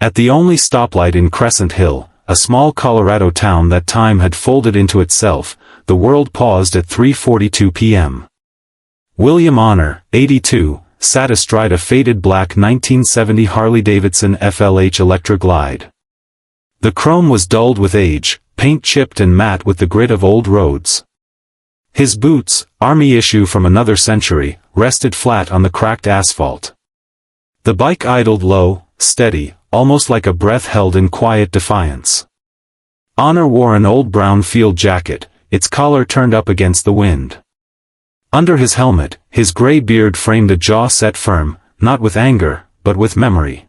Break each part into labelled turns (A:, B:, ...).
A: At the only stoplight in Crescent Hill, a small Colorado town that time had folded into itself, the world paused at 3:42 p.m. William Honor, 82, sat astride a faded black 1970 Harley-Davidson FLH Electra Glide. The chrome was dulled with age, paint chipped and matte with the grit of old roads. His boots, army issue from another century, rested flat on the cracked asphalt. The bike idled low, steady, almost like a breath held in quiet defiance. Honor wore an old brown field jacket, its collar turned up against the wind. Under his helmet, his gray beard framed a jaw set firm, not with anger, but with memory.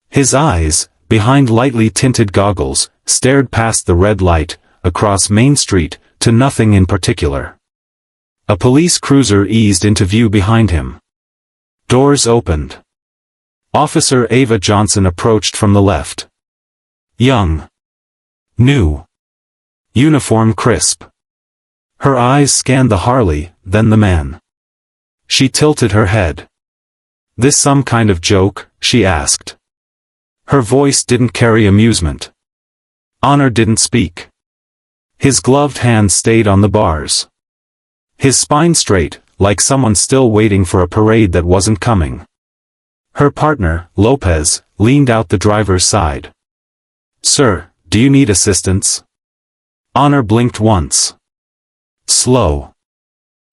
A: His eyes, behind lightly tinted goggles, stared past the red light, across Main Street, to nothing in particular. A police cruiser eased into view behind him. Doors opened. Officer Ava Johnson approached from the left. Young. New. Uniform crisp. Her eyes scanned the Harley, then the man. She tilted her head. "This some kind of joke?" she asked. Her voice didn't carry amusement. Honor didn't speak. His gloved hand stayed on the bars. His spine straight, like someone still waiting for a parade that wasn't coming. Her partner, Lopez, leaned out the driver's side. "Sir, do you need assistance?" Honor blinked once. Slow.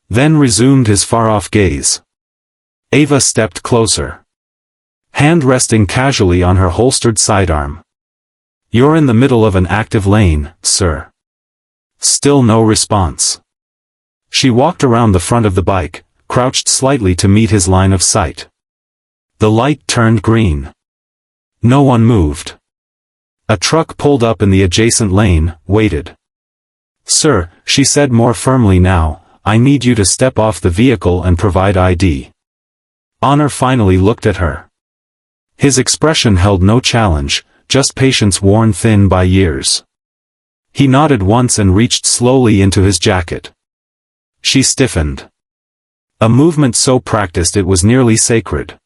A: Then resumed his far-off gaze. Ava stepped closer. Hand resting casually on her holstered sidearm. "You're in the middle of an active lane, sir." Still no response. She walked around the front of the bike, crouched slightly to meet his line of sight. The light turned green. No one moved. A truck pulled up in the adjacent lane, waited. "Sir," she said more firmly now, "I need you to step off the vehicle and provide ID." Honor finally looked at her. His expression held no challenge, just patience worn thin by years. He nodded once and reached slowly into his jacket. She stiffened. A movement so practiced it was nearly sacred.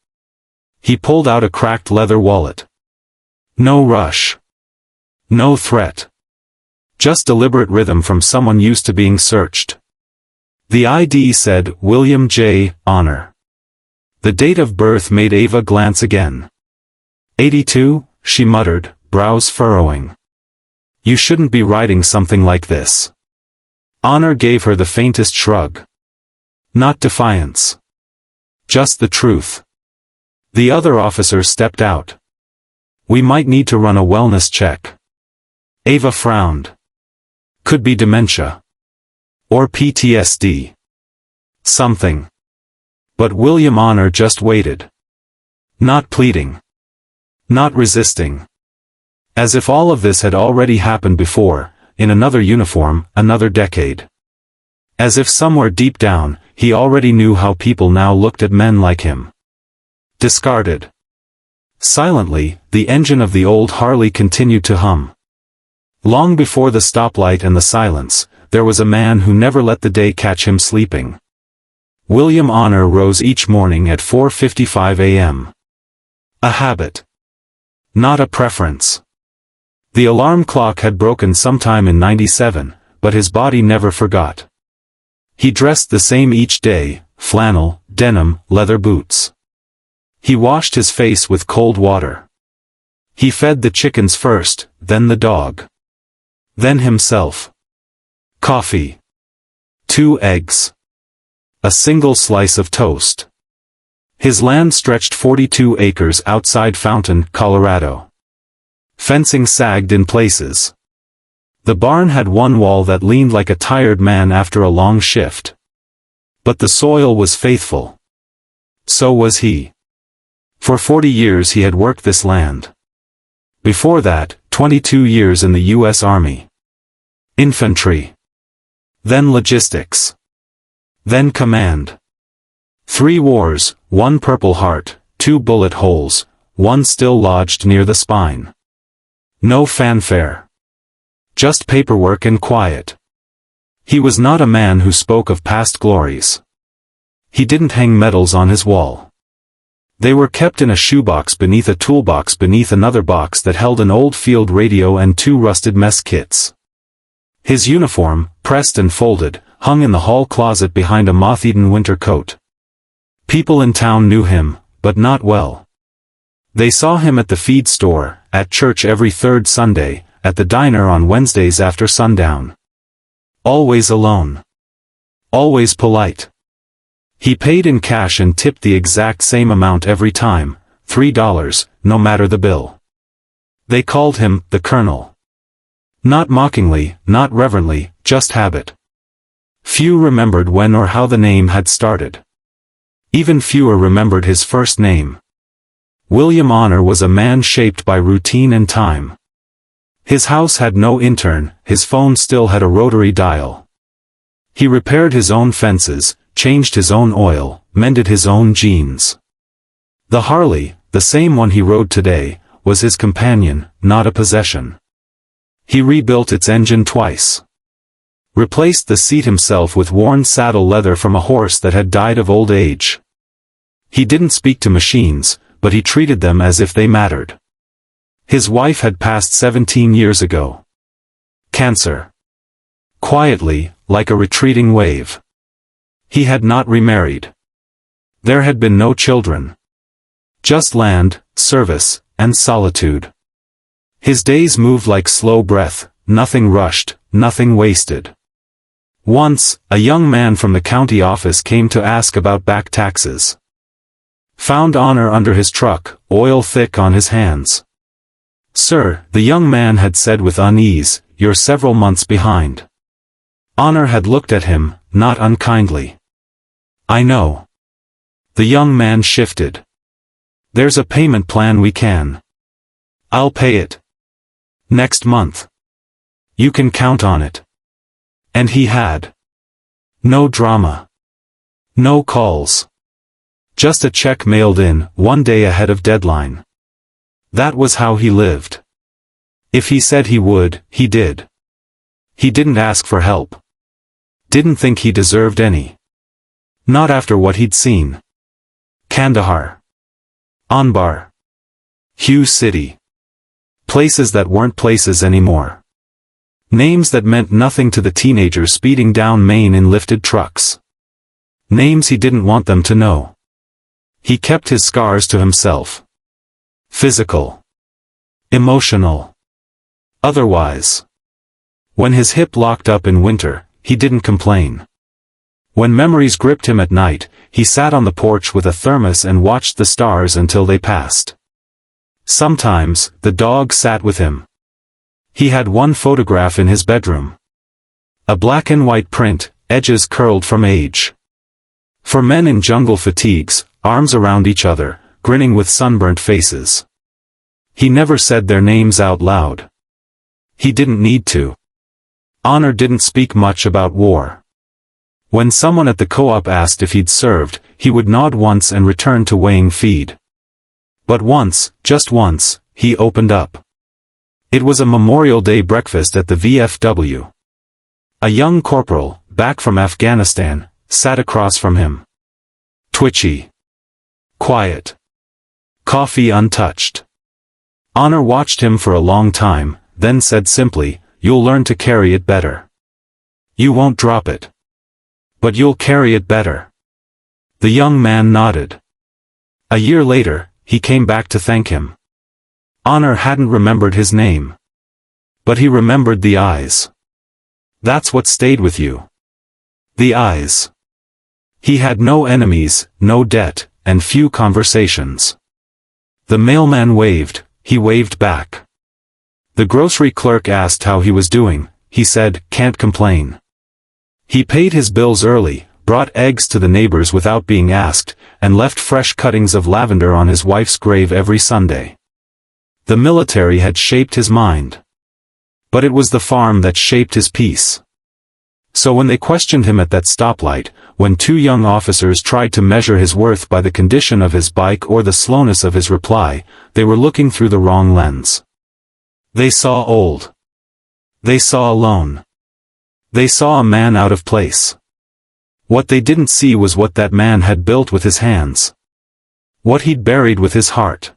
A: He pulled out a cracked leather wallet. No rush. No threat. Just deliberate rhythm from someone used to being searched. The ID said, William J. Honor. The date of birth made Ava glance again. 82, she muttered, brows furrowing. "You shouldn't be writing something like this." Honor gave her the faintest shrug. Not defiance. Just the truth. The other officer stepped out. "We might need to run a wellness check." Ava frowned. Could be dementia. Or PTSD. Something. But William Honor just waited. Not pleading. Not resisting. As if all of this had already happened before, in another uniform, another decade. As if somewhere deep down, he already knew how people now looked at men like him. Discarded. Silently, the engine of the old Harley continued to hum. Long before the stoplight and the silence, there was a man who never let the day catch him sleeping. William Honor rose each morning at 4:55 a.m. A habit. Not a preference. The alarm clock had broken sometime in '97, but his body never forgot. He dressed the same each day, flannel, denim, leather boots. He washed his face with cold water. He fed the chickens first, then the dog. Then himself. Coffee. 2 eggs. A single slice of toast. His land stretched 42 acres outside Fountain, Colorado. Fencing sagged in places. The barn had one wall that leaned like a tired man after a long shift. But the soil was faithful. So was he. For 40 years he had worked this land. Before that, 22 years in the U.S. Army. Infantry. Then logistics. Then command. 3 wars, 1 Purple Heart, 2 bullet holes, 1 still lodged near the spine. No fanfare. Just paperwork and quiet. He was not a man who spoke of past glories. He didn't hang medals on his wall. They were kept in a shoebox beneath a toolbox beneath another box that held an old field radio and 2 rusted mess kits. His uniform, pressed and folded, hung in the hall closet behind a moth-eaten winter coat. People in town knew him, but not well. They saw him at the feed store, at church every 3rd Sunday, at the diner on Wednesdays after sundown. Always alone. Always polite. He paid in cash and tipped the exact same amount every time, $3, no matter the bill. They called him the Colonel. Not mockingly, not reverently, just habit. Few remembered when or how the name had started. Even fewer remembered his first name. William Honor was a man shaped by routine and time. His house had no intern, his phone still had a rotary dial. He repaired his own fences, changed his own oil, mended his own jeans. The Harley, the same one he rode today, was his companion, not a possession. He rebuilt its engine twice. Replaced the seat himself with worn saddle leather from a horse that had died of old age. He didn't speak to machines, but he treated them as if they mattered. His wife had passed 17 years ago. Cancer. Quietly, like a retreating wave. He had not remarried. There had been no children. Just land, service, and solitude. His days moved like slow breath, nothing rushed, nothing wasted. Once, a young man from the county office came to ask about back taxes. Found Honor under his truck, oil thick on his hands. "Sir," the young man had said with unease, "you're several months behind." Honor had looked at him, not unkindly. "I know." The young man shifted. "There's a payment plan we can. I'll pay it. Next month. You can count on it." And he had. No drama. No calls. Just a check mailed in, one day ahead of deadline. That was how he lived. If he said he would, he did. He didn't ask for help. Didn't think he deserved any. Not after what he'd seen. Kandahar. Anbar. Hugh City. Places that weren't places anymore. Names that meant nothing to the teenagers speeding down Main in lifted trucks. Names he didn't want them to know. He kept his scars to himself. Physical. Emotional. Otherwise. When his hip locked up in winter, he didn't complain. When memories gripped him at night, he sat on the porch with a thermos and watched the stars until they passed. Sometimes, the dog sat with him. He had one photograph in his bedroom. A black and white print, edges curled from age. For men in jungle fatigues, arms around each other, grinning with sunburnt faces. He never said their names out loud. He didn't need to. Honor didn't speak much about war. When someone at the co-op asked if he'd served, he would nod once and return to weighing feed. But once, just once, he opened up. It was a Memorial Day breakfast at the VFW. A young corporal, back from Afghanistan, sat across from him. Twitchy. Quiet. Coffee untouched. Honor watched him for a long time, then said simply, "You'll learn to carry it better. You won't drop it. But you'll carry it better." The young man nodded. A year later, he came back to thank him. Honor hadn't remembered his name. But he remembered the eyes. That's what stayed with you. The eyes. He had no enemies, no debt, and few conversations. The mailman waved, he waved back. The grocery clerk asked how he was doing, he said, "Can't complain." He paid his bills early, brought eggs to the neighbors without being asked, and left fresh cuttings of lavender on his wife's grave every Sunday. The military had shaped his mind. But it was the farm that shaped his peace. So when they questioned him at that stoplight, when two young officers tried to measure his worth by the condition of his bike or the slowness of his reply, they were looking through the wrong lens. They saw old. They saw alone. They saw a man out of place. What they didn't see was what that man had built with his hands. What he'd buried with his heart.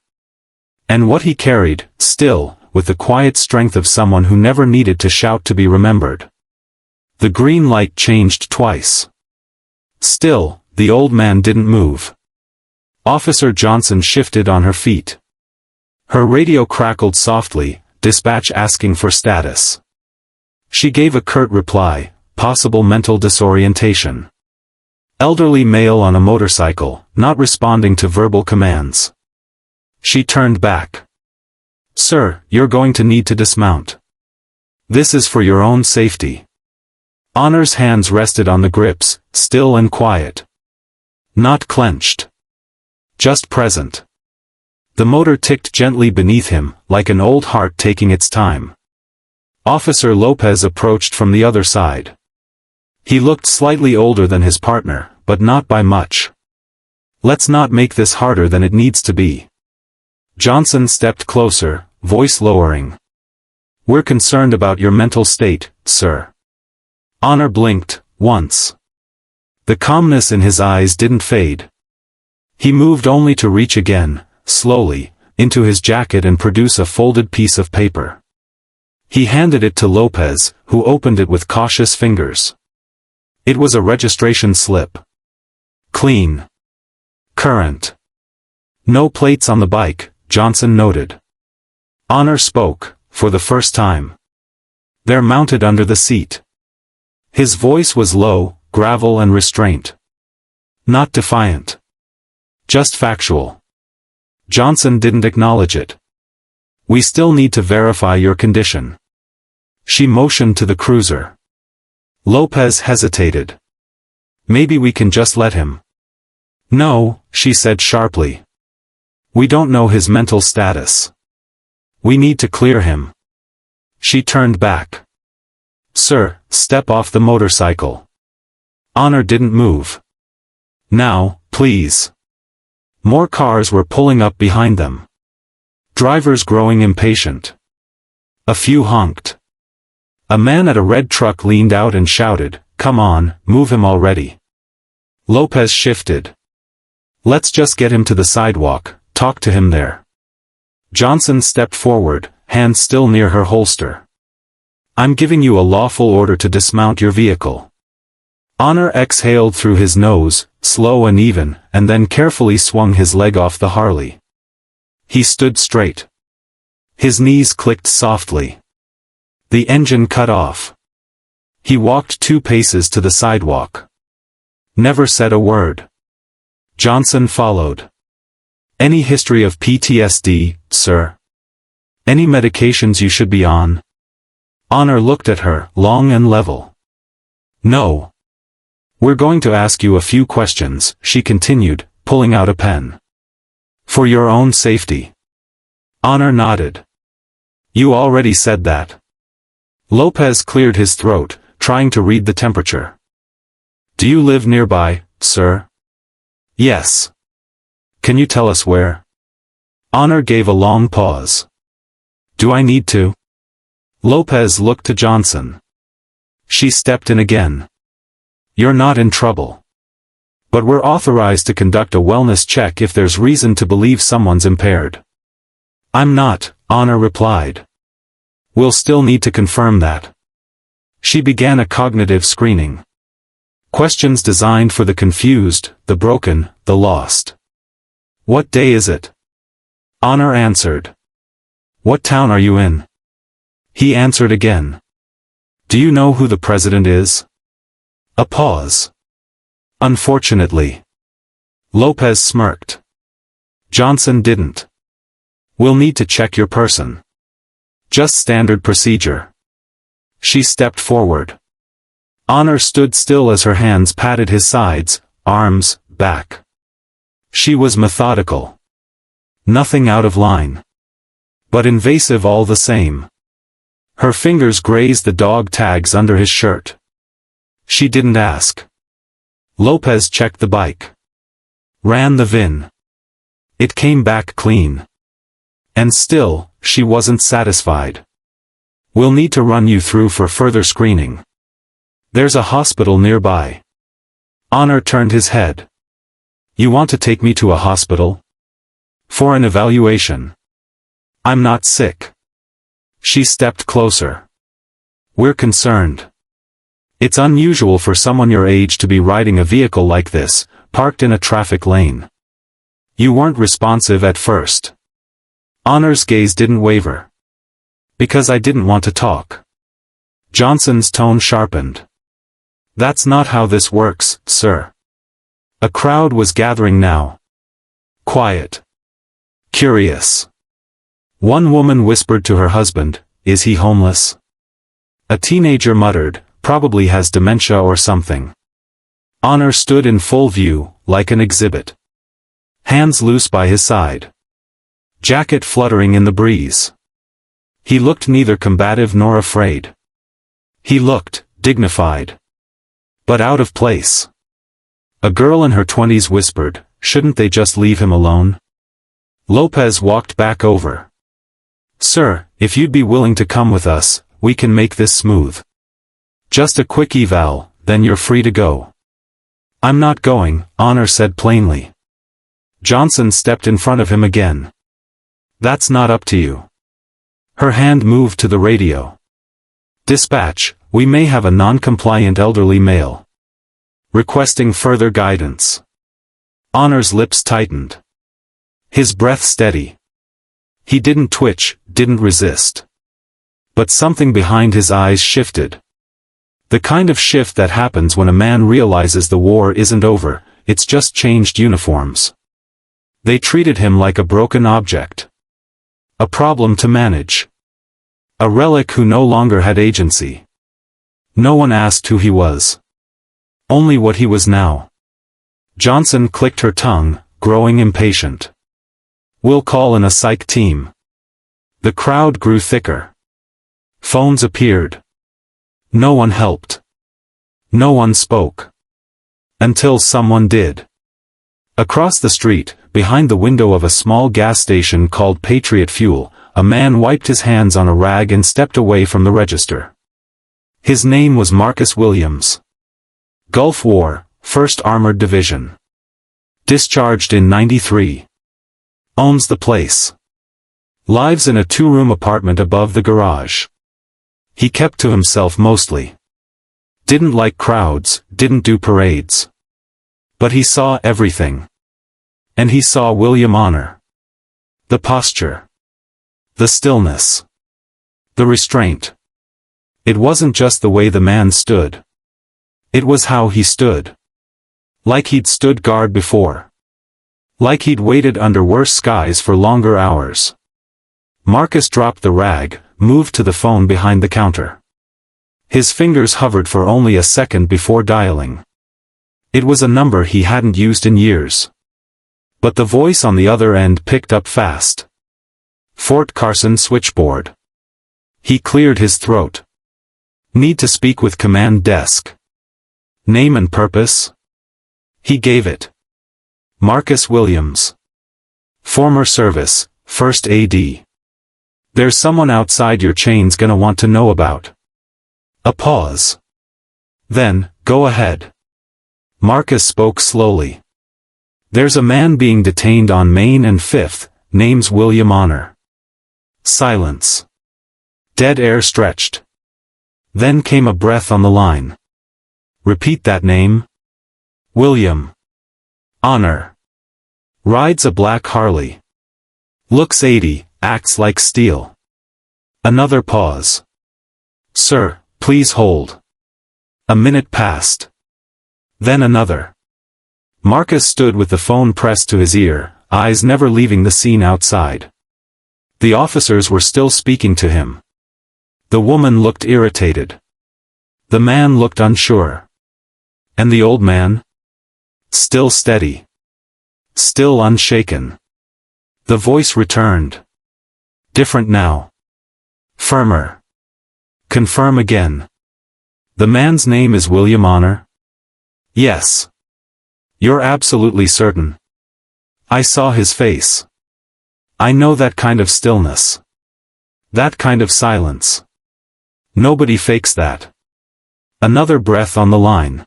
A: And what he carried, still, with the quiet strength of someone who never needed to shout to be remembered. The green light changed twice. Still, the old man didn't move. Officer Johnson shifted on her feet. Her radio crackled softly, dispatch asking for status. She gave a curt reply, possible mental disorientation. Elderly male on a motorcycle, not responding to verbal commands. She turned back. Sir, you're going to need to dismount. This is for your own safety. Honor's hands rested on the grips, still and quiet. Not clenched. Just present. The motor ticked gently beneath him, like an old heart taking its time. Officer Lopez approached from the other side. He looked slightly older than his partner, but not by much. Let's not make this harder than it needs to be. Johnson stepped closer, voice lowering. We're concerned about your mental state, sir. Honor blinked, once. The calmness in his eyes didn't fade. He moved only to reach again, slowly, into his jacket and produce a folded piece of paper. He handed it to Lopez, who opened it with cautious fingers. It was a registration slip. Clean. Current. No plates on the bike, Johnson noted. Honor spoke, for the first time. They're mounted under the seat. His voice was low, gravel and restraint. Not defiant. Just factual. Johnson didn't acknowledge it. We still need to verify your condition. She motioned to the cruiser. Lopez hesitated. Maybe we can just let him. No, she said sharply. We don't know his mental status. We need to clear him. She turned back. Sir, step off the motorcycle. Honor didn't move. Now, please. More cars were pulling up behind them. Drivers growing impatient. A few honked. A man at a red truck leaned out and shouted, Come on, move him already. Lopez shifted. Let's just get him to the sidewalk, talk to him there. Johnson stepped forward, hand still near her holster. I'm giving you a lawful order to dismount your vehicle. Honor exhaled through his nose, slow and even, and then carefully swung his leg off the Harley. He stood straight. His knees clicked softly. The engine cut off. He walked 2 paces to the sidewalk. Never said a word. Johnson followed. Any history of PTSD, sir? Any medications you should be on? Honor looked at her, long and level. No. We're going to ask you a few questions, she continued, pulling out a pen. For your own safety. Honor nodded. You already said that. Lopez cleared his throat, trying to read the temperature. Do you live nearby, sir? Yes. Can you tell us where? Honor gave a long pause. Do I need to? Lopez looked to Johnson. She stepped in again. You're not in trouble. But we're authorized to conduct a wellness check if there's reason to believe someone's impaired. I'm not, Honor replied. We'll still need to confirm that. She began a cognitive screening. Questions designed for the confused, the broken, the lost. What day is it? Honor answered. What town are you in? He answered again. Do you know who the president is? A pause. Unfortunately. Lopez smirked. Johnson didn't. We'll need to check your person. Just standard procedure. She stepped forward. Honor stood still as her hands patted his sides, arms, back. She was methodical. Nothing out of line. But invasive all the same. Her fingers grazed the dog tags under his shirt. She didn't ask. Lopez checked the bike. Ran the VIN. It came back clean. And still, she wasn't satisfied. We'll need to run you through for further screening. There's a hospital nearby. Honor turned his head. You want to take me to a hospital? For an evaluation. I'm not sick. She stepped closer. We're concerned. It's unusual for someone your age to be riding a vehicle like this, parked in a traffic lane. You weren't responsive at first. Honor's gaze didn't waver. Because I didn't want to talk. Johnson's tone sharpened. That's not how this works, sir. A crowd was gathering now. Quiet. Curious. One woman whispered to her husband, "Is he homeless?" A teenager muttered, "Probably has dementia or something." Honor stood in full view, like an exhibit. Hands loose by his side. Jacket fluttering in the breeze. He looked neither combative nor afraid. He looked dignified. But out of place. A girl in her 20s whispered, "Shouldn't they just leave him alone?" Lopez walked back over. "Sir, if you'd be willing to come with us, we can make this smooth. Just a quick eval, then you're free to go." "I'm not going," Honor said plainly. Johnson stepped in front of him again. "That's not up to you." Her hand moved to the radio. "Dispatch, we may have a non-compliant elderly male. Requesting further guidance." Honor's lips tightened. His breath steady. He didn't twitch, didn't resist. But something behind his eyes shifted. The kind of shift that happens when a man realizes the war isn't over, it's just changed uniforms. They treated him like a broken object. A problem to manage. A relic who no longer had agency. No one asked who he was. Only what he was now. Johnson clicked her tongue, growing impatient. "We'll call in a psych team." The crowd grew thicker. Phones appeared. No one helped. No one spoke. Until someone did. Across the street, behind the window of a small gas station called Patriot Fuel, a man wiped his hands on a rag and stepped away from the register. His name was Marcus Williams. Gulf War, 1st Armored Division. Discharged in '93. Owns the place. Lives in a 2-room apartment above the garage. He kept to himself mostly. Didn't like crowds, didn't do parades. But he saw everything. And he saw William Honor. The posture. The stillness. The restraint. It wasn't just the way the man stood. It was how he stood. Like he'd stood guard before. Like he'd waited under worse skies for longer hours. Marcus dropped the rag, moved to the phone behind the counter. His fingers hovered for only a second before dialing. It was a number he hadn't used in years. But the voice on the other end picked up fast. Fort Carson switchboard. He cleared his throat. "Need to speak with command desk." "Name and purpose?" He gave it. Marcus Williams. "Former service, 1st AD. There's someone outside your chain's gonna want to know about." A pause. Then, "Go ahead." Marcus spoke slowly. "There's a man being detained on Main and 5th, name's William Honor." Silence. Dead air stretched. Then came a breath on the line. "Repeat that name." "William Honor. Rides a black Harley. Looks 80, acts like steel." Another pause. "Sir, please hold." A minute passed. Then another. Marcus stood with the phone pressed to his ear, eyes never leaving the scene outside. The officers were still speaking to him. The woman looked irritated. The man looked unsure. And the old man? Still steady. Still unshaken. The voice returned. Different now. Firmer. "Confirm again. The man's name is William Honor?" "Yes." "You're absolutely certain?" "I saw his face. I know that kind of stillness. That kind of silence. Nobody fakes that." Another breath on the line.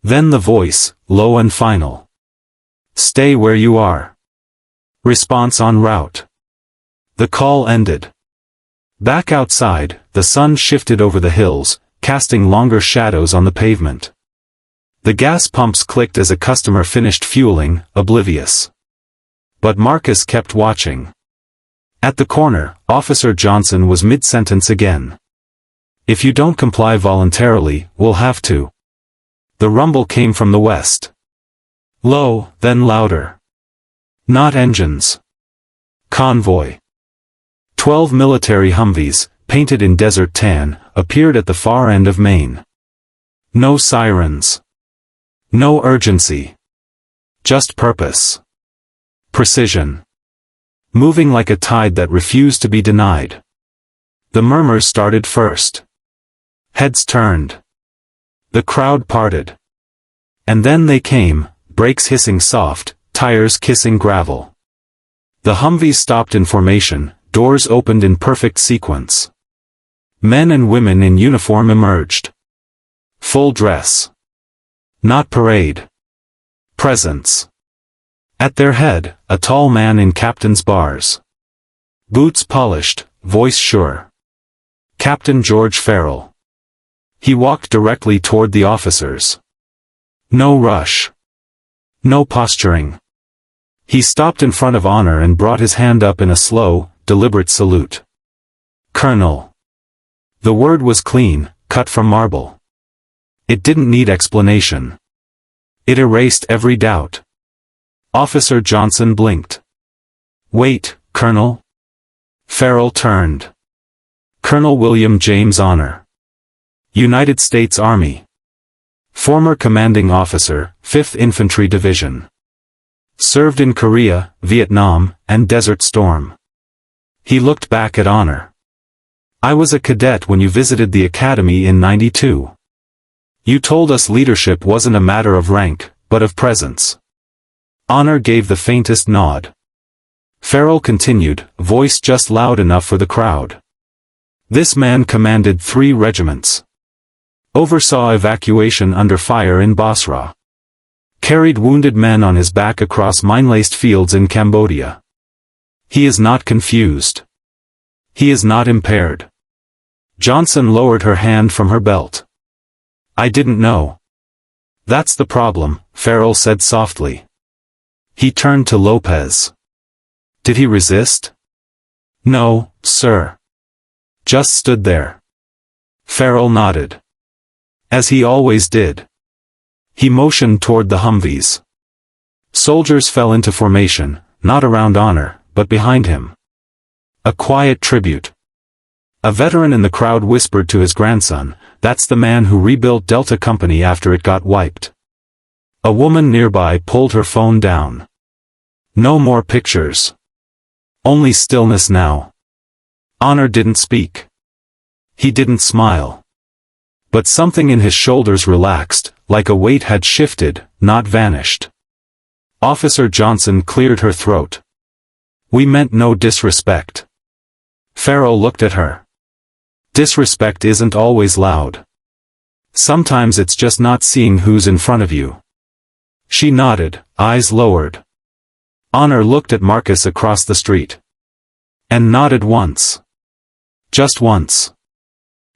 A: Then the voice, low and final. "Stay where you are. Response en route. The call ended. Back outside, the sun shifted over the hills, casting longer shadows on the pavement. The gas pumps clicked as a customer finished fueling, oblivious. But Marcus kept watching. At the corner, Officer Johnson was mid-sentence again. "If you don't comply voluntarily, we'll have to." The rumble came from the west. Low, then louder. Not engines. Convoy. 12 military Humvees, painted in desert tan, appeared at the far end of Maine. No sirens. No urgency. Just purpose. Precision. Moving like a tide that refused to be denied. The murmurs started first. Heads turned. The crowd parted. And then they came, brakes hissing soft, tires kissing gravel. The Humvees stopped in formation, doors opened in perfect sequence. Men and women in uniform emerged. Full dress. Not parade. Presence. At their head, a tall man in captain's bars. Boots polished, voice sure. Captain George Farrell. He walked directly toward the officers. No rush. No posturing. He stopped in front of Honor and brought his hand up in a slow, deliberate salute. "Colonel." The word was clean, cut from marble. It didn't need explanation. It erased every doubt. Officer Johnson blinked. "Wait, Colonel?" Farrell turned. "Colonel William James Honor. United States Army. Former commanding officer, 5th Infantry Division. Served in Korea, Vietnam, and Desert Storm." He looked back at Honor. "I was a cadet when you visited the academy in '92. You told us leadership wasn't a matter of rank, but of presence." Honor gave the faintest nod. Farrell continued, voice just loud enough for the crowd. "This man commanded 3 regiments. Oversaw evacuation under fire in Basra. Carried wounded men on his back across mine-laced fields in Cambodia. He is not confused. He is not impaired." Johnson lowered her hand from her belt. "I didn't know." "That's the problem," Farrell said softly. He turned to Lopez. "Did he resist?" "No, sir. Just stood there." Farrell nodded. "As he always did." He motioned toward the Humvees. Soldiers fell into formation, not around Honor, but behind him. A quiet tribute. A veteran in the crowd whispered to his grandson, "That's the man who rebuilt Delta Company after it got wiped." A woman nearby pulled her phone down. No more pictures. Only stillness now. Honor didn't speak. He didn't smile. But something in his shoulders relaxed, like a weight had shifted, not vanished. Officer Johnson cleared her throat. "We meant no disrespect." Farrell looked at her. "Disrespect isn't always loud. Sometimes it's just not seeing who's in front of you." She nodded, eyes lowered. Honor looked at Marcus across the street. And nodded once. Just once.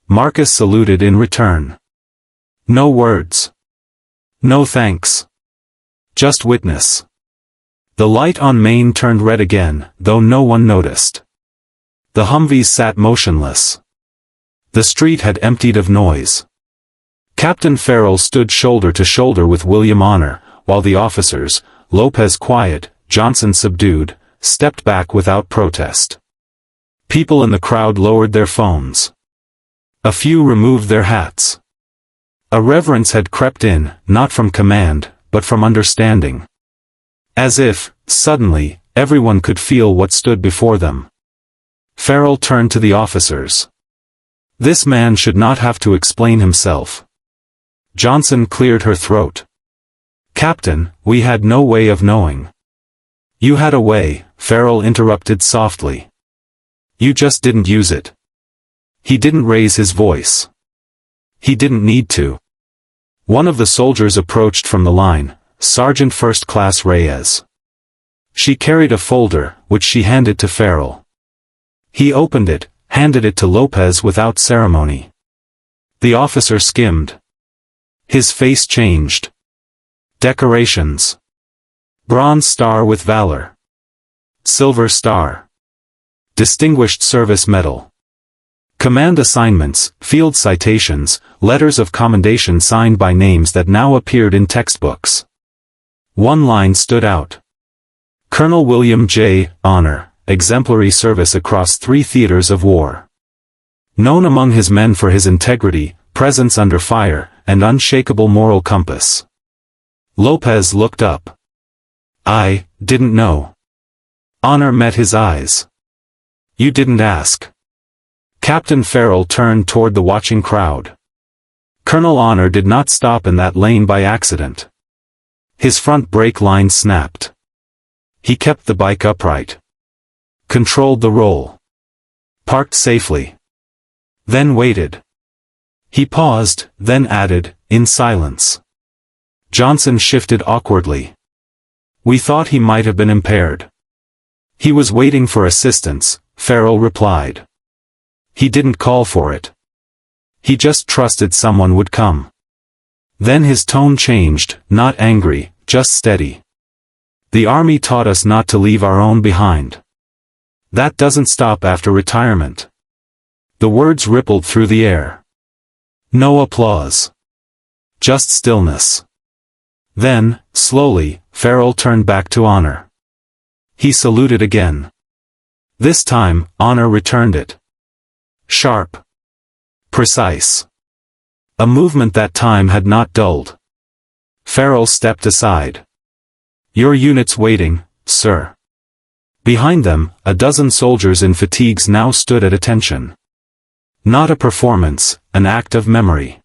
A: Marcus saluted in return. No words. No thanks. Just witness. The light on Main turned red again, though no one noticed. The Humvees sat motionless. The street had emptied of noise. Captain Farrell stood shoulder to shoulder with William Honor, while the officers, Lopez quiet, Johnson subdued, stepped back without protest. People in the crowd lowered their phones. A few removed their hats. A reverence had crept in, not from command, but from understanding. As if, suddenly, everyone could feel what stood before them. Farrell turned to the officers. This man should not have to explain himself. Johnson cleared her throat. "Captain, we had no way of knowing." "You had a way," Farrell interrupted softly. "You just didn't use it." He didn't raise his voice. He didn't need to. One of the soldiers approached from the line, Sergeant First Class Reyes. She carried a folder, which she handed to Farrell. He opened it, handed it to Lopez without ceremony. The officer skimmed. His face changed. Decorations. Bronze Star with Valor. Silver Star. Distinguished Service Medal. Command assignments, field citations, letters of commendation signed by names that now appeared in textbooks. One line stood out. Colonel William J. Honor, exemplary service across 3 theaters of war. Known among his men for his integrity, presence under fire, and unshakable moral compass. Lopez looked up. I didn't know. Honor met his eyes. You didn't ask. Captain Farrell turned toward the watching crowd. Colonel Honor did not stop in that lane by accident. His front brake line snapped. He kept the bike upright. Controlled the roll. Parked safely. Then waited. He paused, then added, in silence. Johnson shifted awkwardly. We thought he might have been impaired. He was waiting for assistance, Farrell replied. He didn't call for it. He just trusted someone would come. Then his tone changed, not angry, just steady. The Army taught us not to leave our own behind. That doesn't stop after retirement. The words rippled through the air. No applause. Just stillness. Then, slowly, Farrell turned back to Honor. He saluted again. This time, Honor returned it. Sharp. Precise. A movement that time had not dulled. Farrell stepped aside. Your unit's waiting, sir. Behind them, a dozen soldiers in fatigues now stood at attention. Not a performance, an act of memory.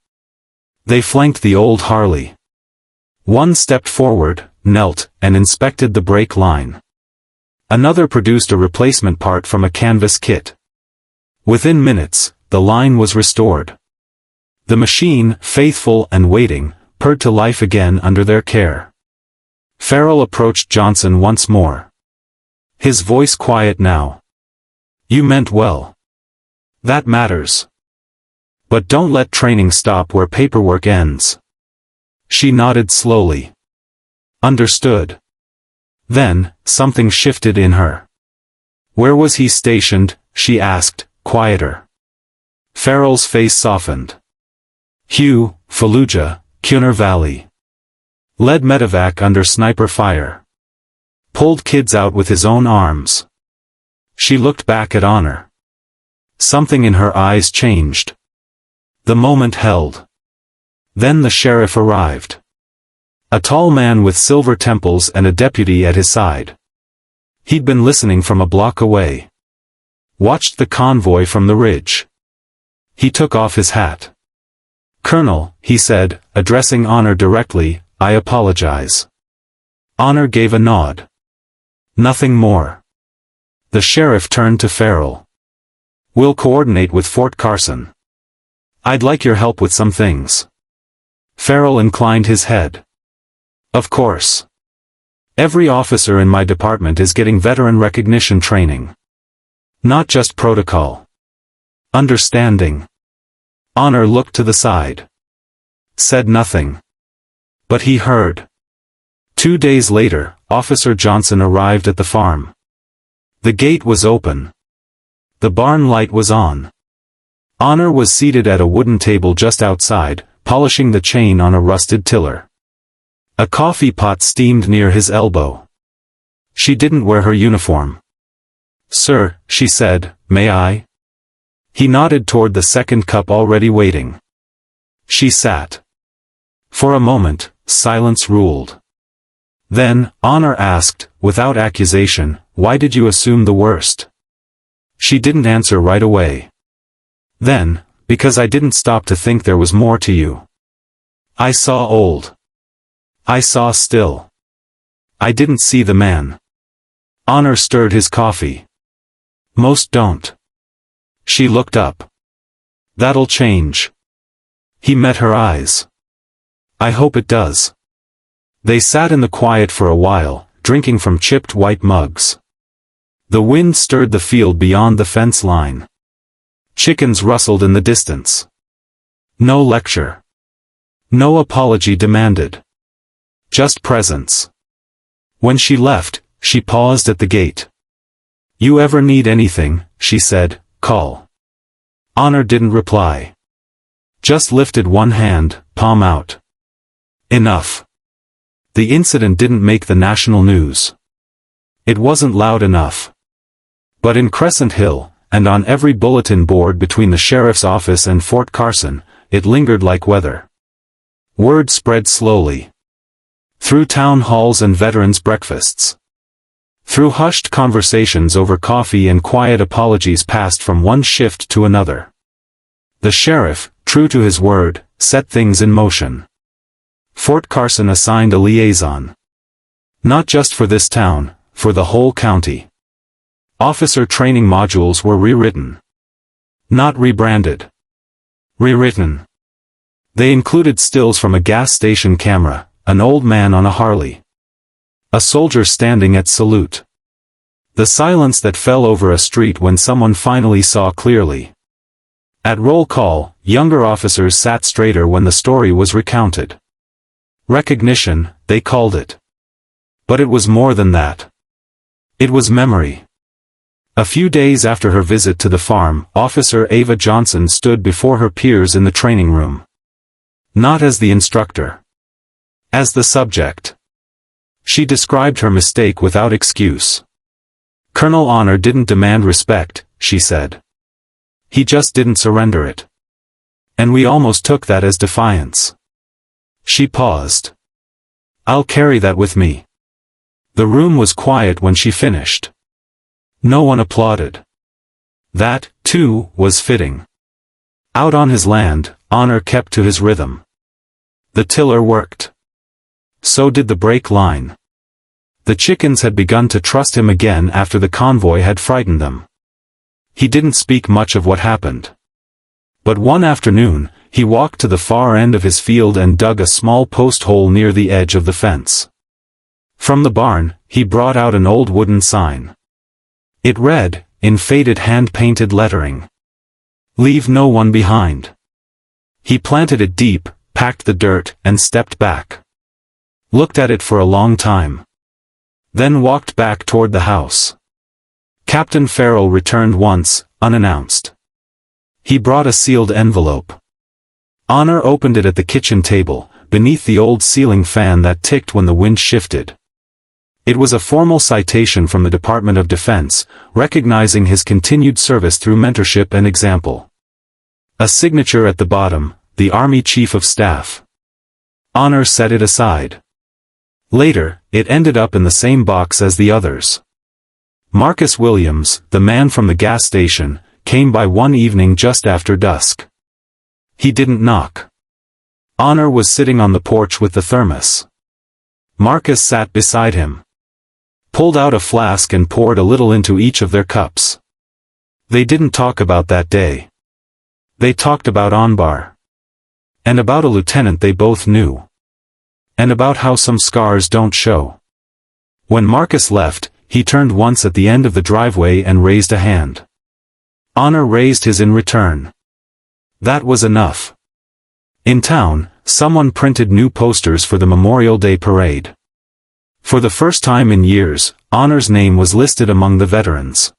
A: They flanked the old Harley. One stepped forward, knelt, and inspected the brake line. Another produced a replacement part from a canvas kit. Within minutes, the line was restored. The machine, faithful and waiting, purred to life again under their care. Farrell approached Johnson once more. His voice quiet now. You meant well. That matters. But don't let training stop where paperwork ends. She nodded slowly. Understood. Then, something shifted in her. Where was he stationed, she asked, quieter. Farrell's face softened. Hugh, Fallujah, Cunner Valley. Led medevac under sniper fire. Pulled kids out with his own arms. She looked back at Honor. Something in her eyes changed. The moment held. Then the sheriff arrived. A tall man with silver temples and a deputy at his side. He'd been listening from a block away. Watched the convoy from the ridge. He took off his hat. Colonel, he said, addressing Honor directly, I apologize. Honor gave a nod. Nothing more. The sheriff turned to Farrell. We'll coordinate with Fort Carson. I'd like your help with some things. Farrell inclined his head. Of course. Every officer in my department is getting veteran recognition training. Not just protocol. Understanding. Honor looked to the side. Said nothing. But he heard. 2 days later, Officer Johnson arrived at the farm. The gate was open. The barn light was on. Honor was seated at a wooden table just outside, polishing the chain on a rusted tiller. A coffee pot steamed near his elbow. She didn't wear her uniform. Sir, she said, may I? He nodded toward the second cup already waiting. She sat. For a moment, silence ruled. Then, Honor asked, without accusation, why did you assume the worst? She didn't answer right away. Then, because I didn't stop to think there was more to you. I saw old. I saw still. I didn't see the man. Honor stirred his coffee. Most don't. She looked up. That'll change. He met her eyes. I hope it does. They sat in the quiet for a while, drinking from chipped white mugs. The wind stirred the field beyond the fence line. Chickens rustled in the distance. No lecture. No apology demanded. Just presence. When she left, she paused at the gate. "You ever need anything," she said, "call." Honor didn't reply. Just lifted one hand, palm out. Enough. The incident didn't make the national news. It wasn't loud enough. But in Crescent Hill, and on every bulletin board between the sheriff's office and Fort Carson, it lingered like weather. Word spread slowly. Through town halls and veterans' breakfasts. Through hushed conversations over coffee and quiet apologies passed from one shift to another. The sheriff, true to his word, set things in motion. Fort Carson assigned a liaison. Not just for this town, for the whole county. Officer training modules were rewritten. Not rebranded. Rewritten. They included stills from a gas station camera, an old man on a Harley. A soldier standing at salute. The silence that fell over a street when someone finally saw clearly. At roll call, younger officers sat straighter when the story was recounted. Recognition, they called it. But it was more than that. It was memory. A few days after her visit to the farm, Officer Ava Johnson stood before her peers in the training room. Not as the instructor. As the subject. She described her mistake without excuse. Colonel Honor didn't demand respect, she said. He just didn't surrender it. And we almost took that as defiance. She paused. I'll carry that with me. The room was quiet when she finished. No one applauded. That, too, was fitting. Out on his land, Honor kept to his rhythm. The tiller worked. So did the brake line. The chickens had begun to trust him again after the convoy had frightened them. He didn't speak much of what happened. But one afternoon, he walked to the far end of his field and dug a small post hole near the edge of the fence. From the barn, he brought out an old wooden sign. It read, in faded hand-painted lettering. Leave no one behind. He planted it deep, packed the dirt, and stepped back. Looked at it for a long time. Then walked back toward the house. Captain Farrell returned once, unannounced. He brought a sealed envelope. Honor opened it at the kitchen table, beneath the old ceiling fan that ticked when the wind shifted. It was a formal citation from the Department of Defense, recognizing his continued service through mentorship and example. A signature at the bottom, the Army Chief of Staff. Honor set it aside. Later, it ended up in the same box as the others. Marcus Williams, the man from the gas station, came by one evening just after dusk. He didn't knock. Honor was sitting on the porch with the thermos. Marcus sat beside him. Pulled out a flask and poured a little into each of their cups. They didn't talk about that day. They talked about Onbar. And about a lieutenant they both knew. And about how some scars don't show. When Marcus left, he turned once at the end of the driveway and raised a hand. Honor raised his in return. That was enough. In town, someone printed new posters for the Memorial Day parade. For the first time in years, Honor's name was listed among the veterans.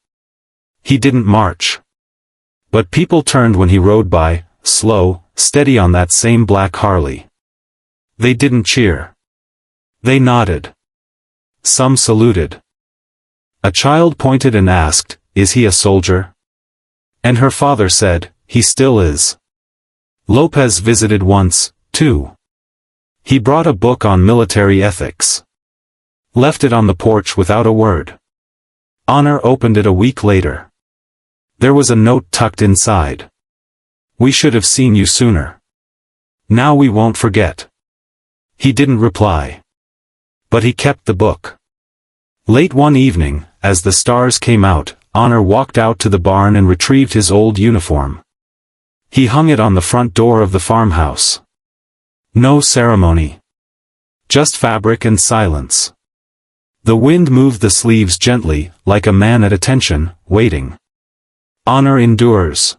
A: He didn't march. But people turned when he rode by, slow, steady on that same black Harley. They didn't cheer. They nodded. Some saluted. A child pointed and asked, "Is he a soldier?" And her father said, "He still is." Lopez visited once, too. He brought a book on military ethics. Left it on the porch without a word. Honor opened it a week later. There was a note tucked inside. "We should have seen you sooner. Now we won't forget." He didn't reply. But he kept the book. Late one evening, as the stars came out, Honor walked out to the barn and retrieved his old uniform. He hung it on the front door of the farmhouse. No ceremony. Just fabric and silence. The wind moved the sleeves gently, like a man at attention, waiting. Honor endures.